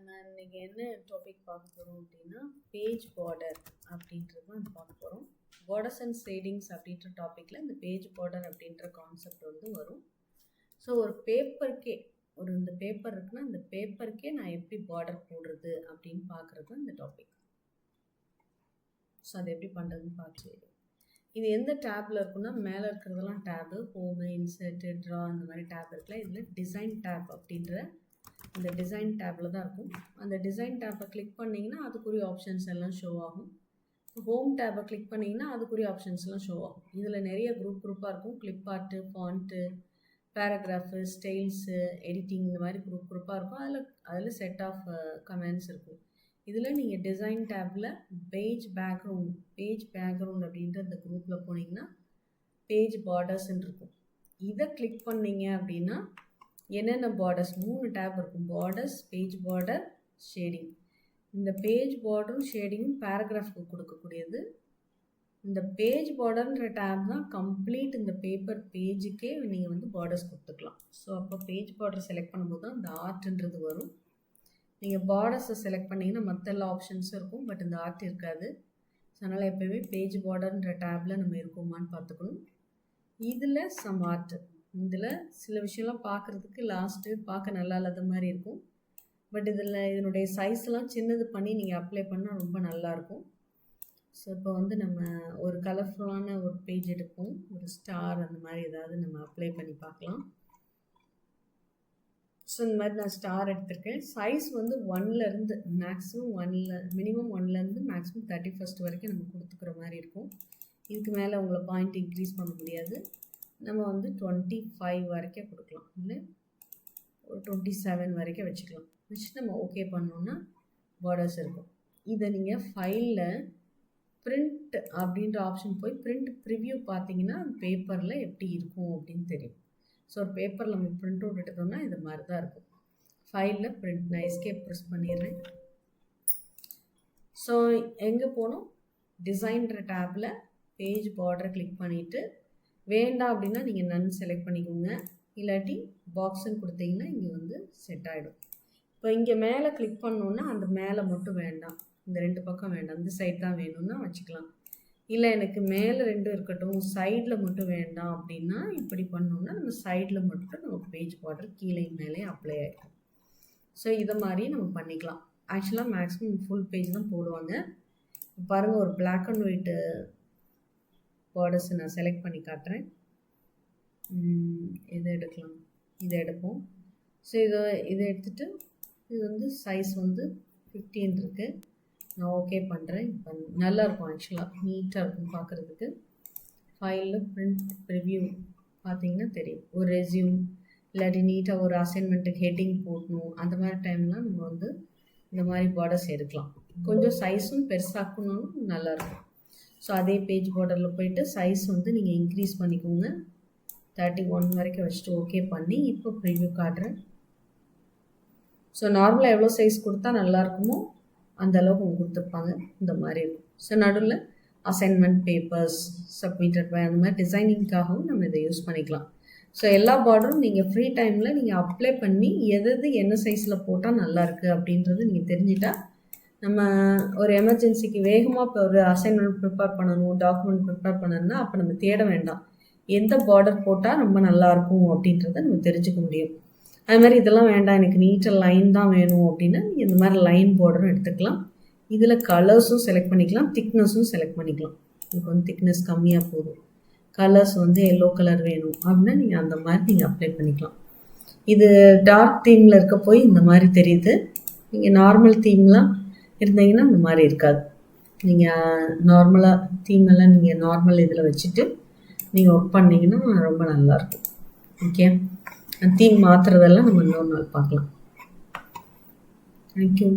நம்ம இன்னைக்கு என்ன டாபிக் பார்க்க போகிறோம் அப்படின்னா பேஜ் பார்டர் அப்படின்றது தான் பார்க்க போகிறோம். பார்டர்ஸ் அண்ட் ஷேடிங்ஸ் அப்படின்ற டாப்பிக்கில் இந்த பேஜ் பார்டர் அப்படின்ற கான்செப்ட் வந்து வரும். ஸோ ஒரு பேப்பருக்கே இந்த பேப்பர் இருக்குன்னா இந்த பேப்பருக்கே நான் எப்படி பார்டர் போடுறது அப்படின்னு பார்க்குறது தான் இந்த டாபிக். ஸோ அதை எப்படி பண்ணுறதுன்னு பார்த்து இது எந்த டேப்பில் இருக்குன்னா மேலே இருக்கிறதெல்லாம் டேபு, ஹோமு, இன்சர்ட்டு, ட்ரா அந்த மாதிரி டேப் இருக்குல்ல. இதில் டிசைன் டேப் அப்படின்ற இந்த டிசைன் டேப்பில் தான் இருக்கும். அந்த டிசைன் டேப்பை கிளிக் பண்ணிங்கன்னா அதுக்குரிய ஆப்ஷன்ஸ் எல்லாம் ஷோ ஆகும். ஹோம் டேப்பை கிளிக் பண்ணிங்கன்னா அதுக்குரிய ஆப்ஷன்ஸ்லாம் ஷோ ஆகும். இதில் நிறைய குரூப்பாக இருக்கும். Clip art, font, paragraph, styles, editing இந்த மாதிரி குரூப்பாக இருக்கும். அதில் செட் ஆஃப் கமெண்ட்ஸ் இருக்கும். இதில் நீங்கள் டிசைன் டேப்பில் பேஜ் பேக்ரவுண்ட் அப்படின்ற இந்த குரூப்பில் போனீங்கன்னா பேஜ் பார்டர்ஸ்ன்னு இருக்கும். இதை கிளிக் பண்ணிங்க அப்படின்னா என்னென்ன பார்டர்ஸ் 3 டேப் இருக்கும். Borders, page border, shading. இந்த பேஜ் பார்டரும் ஷேடிங்கும் பேராகிராஃப்க்கு கொடுக்கக்கூடியது. இந்த பேஜ் பார்டர்ன்ற டேப் தான் கம்ப்ளீட் இந்த பேப்பர் பேஜுக்கே நீங்கள் வந்து பார்டர்ஸ் கொடுத்துக்கலாம். ஸோ அப்போ பேஜ் பார்டர் செலக்ட் பண்ணும்போது தான் இந்த ஆர்ட்ன்றது வரும். நீங்கள் பார்டர்ஸை செலக்ட் பண்ணிங்கன்னா மற்ற எல்லா ஆப்ஷன்ஸும் இருக்கும், பட் இந்த ஆர்ட் இருக்காது. ஸோ அதனால் எப்போயுமே பேஜ் பார்டர்ன்ற டேப்பில் நம்ம இருக்கோமான்னு பார்த்துக்கணும். இதில் சம் ஆர்ட், இதில் சில விஷயம்லாம் பார்க்குறதுக்கு பார்க்க நல்லா இல்லாத மாதிரி இருக்கும். பட் இதனுடைய சைஸ்லாம் சின்னது பண்ணி நீங்கள் அப்ளை பண்ணால் ரொம்ப நல்லாயிருக்கும். ஸோ இப்போ வந்து நம்ம ஒரு கலர்ஃபுல்லான ஒரு பேஜ் எடுப்போம். ஒரு ஸ்டார் அந்த மாதிரி ஏதாவது நம்ம அப்ளை பண்ணி பார்க்கலாம். ஸோ இந்த மாதிரி நான் ஸ்டார் எடுத்திருக்கேன். சைஸ் வந்து 1லேருந்து மினிமம் 1லேருந்து மேக்ஸிமம் 31 வரைக்கும் நம்ம கொடுத்துக்கிற மாதிரி இருக்கும். இதுக்கு மேலே உங்களை பாயிண்ட் இன்க்ரீஸ் பண்ண முடியாது. நம்ம வந்து 25 வரைக்கும் கொடுக்கலாம், இல்லை ஒரு 27 வரைக்கும் வச்சுக்கலாம். வச்சுட்டு நம்ம ஓகே பண்ணோன்னா பார்டர்ஸ் இருக்கும். இதை நீங்கள் ஃபைலில் பிரிண்ட் அப்படின்ற ஆப்ஷன் போய் பிரிண்ட் ப்ரிவ்யூ பார்த்தீங்கன்னா பேப்பரில் எப்படி இருக்கும் அப்படின்னு தெரியும். ஸோ ஒரு பேப்பரில் நம்ம பிரிண்ட் அவுட் எடுத்தோம்னா இது மாதிரி தான் இருக்கும். ஃபைலில் பிரிண்ட், நான் எஸ்கேப் ப்ரெஸ் பண்ணிடுறேன். ஸோ எங்கே போகணும், டிசைன்ற டேப்பில் பேஜ் பார்டரை கிளிக் பண்ணிவிட்டு வேண்டாம் அப்படின்னா நீங்கள் நன் செலக்ட் பண்ணிக்கோங்க. இல்லாட்டி பாக்ஸுன்னு கொடுத்தீங்கன்னா இங்கே வந்து செட் ஆகிடும். இப்போ இங்கே மேலே கிளிக் பண்ணோன்னா அந்த மேலே மட்டும் வேண்டாம், இந்த 2 பக்கம் வேண்டாம், இந்த சைட் தான் வேணும்னா வச்சுக்கலாம். இல்லை எனக்கு மேலே 2 இருக்கட்டும், சைடில் மட்டும் வேண்டாம் அப்படின்னா இப்படி பண்ணோன்னா நம்ம சைடில் மட்டும் நம்ம பேஜ் பார்டர் கீழே மேலே அப்ளை ஆகிடும். ஸோ இதை மாதிரி நம்ம பண்ணிக்கலாம். ஆக்சுவலாக மேக்ஸிமம் ஃபுல் பேஜ் தான் போடுவாங்க. பாருங்கள், ஒரு பிளாக் அண்ட் ஒயிட்டு பார்டர்ஸ் நான் செலக்ட் பண்ணி காட்டுறேன். இதை எடுக்கலாம், இதை எடுப்போம். ஸோ இதை எடுத்துகிட்டு இது வந்து சைஸ் வந்து 15 இருக்குது. நான் ஓகே பண்ணுறேன். இப்போ நல்லாயிருக்கும், ஆக்சுவலாக நீட்டாக இருக்கும் பார்க்குறதுக்கு. ஃபைலில் பிரிண்ட் ப்ரிவ்யூ பார்த்தீங்கன்னா தெரியும். ஒரு ரெஸ்யூம் இல்லாட்டி நீட்டாக ஒரு அசைன்மெண்ட்டுக்கு ஹெட்டிங் போடணும், அந்த மாதிரி டைம்லாம் நம்ம வந்து இந்த மாதிரி பார்டர்ஸ் எடுக்கலாம். கொஞ்சம் சைஸும் பெருசாக்கணும்னு நல்லாயிருக்கும். ஸோ அதே பேஜ் பார்டரில் போய்ட்டு சைஸ் வந்து நீங்கள் இன்க்ரீஸ் பண்ணிக்கோங்க. 31 வரைக்கும் வச்சுட்டு ஓகே பண்ணி இப்போ ப்ரிவ்யூ காட்டுறேன். ஸோ நார்மலாக எவ்வளோ சைஸ் கொடுத்தா நல்லாயிருக்குமோ அந்த அளவுக்கு அவங்க கொடுத்துருப்பாங்க. இந்த மாதிரி இருக்கும். ஸோ நடுவில் அசைன்மெண்ட், பேப்பர்ஸ், சப்மிட்டட் பை அந்த மாதிரி டிசைனிங்காகவும் நம்ம இதை யூஸ் பண்ணிக்கலாம். ஸோ எல்லா பார்டரும் நீங்கள் ஃப்ரீ டைமில் நீங்கள் அப்ளை பண்ணி என்ன சைஸில் போட்டால் நல்லாயிருக்கு அப்படின்றது நீங்கள் தெரிஞ்சிட்டா நம்ம ஒரு எமர்ஜென்சிக்கு வேகமாக இப்போ ஒரு அசைன்மெண்ட் ப்ரிப்பேர் பண்ணணும், டாக்குமெண்ட் ப்ரிப்பேர் பண்ணணும்னா அப்போ நம்ம தேட வேண்டாம், எந்த பார்டர் போட்டால் ரொம்ப நல்லாயிருக்கும் அப்படின்றத நம்ம தெரிஞ்சுக்க முடியும். அது மாதிரி இதெல்லாம் வேண்டாம், எனக்கு நீட்டாக லைன் தான் வேணும் அப்படின்னா நீங்கள் இந்த மாதிரி லைன் பார்டரும் எடுத்துக்கலாம். இதில் கலர்ஸும் செலக்ட் பண்ணிக்கலாம், திக்னஸும் செலக்ட் பண்ணிக்கலாம். எனக்கு வந்து திக்னஸ் கம்மியாக போதும், கலர்ஸ் வந்து எல்லோ கலர் வேணும் அப்படின்னா நீங்கள் அந்த மாதிரி நீங்கள் அப்ளை பண்ணிக்கலாம். இது டார்க் தீமில் இருக்க போய் இந்த மாதிரி தெரியுது. நீங்கள் நார்மல் தீம்லாம் இருந்தீங்கன்னா இந்த மாதிரி இருக்காது. நீங்கள் நார்மலாக தீமெல்லாம் நீங்கள் நார்மல் இதில் வச்சுட்டு நீங்கள் ஒர்க் பண்ணிங்கன்னா ரொம்ப நல்லாயிருக்கும். ஓகே, தீம் மாற்றுறதெல்லாம் நம்ம இன்னொரு நாள் பார்க்கலாம். தேங்க்யூ.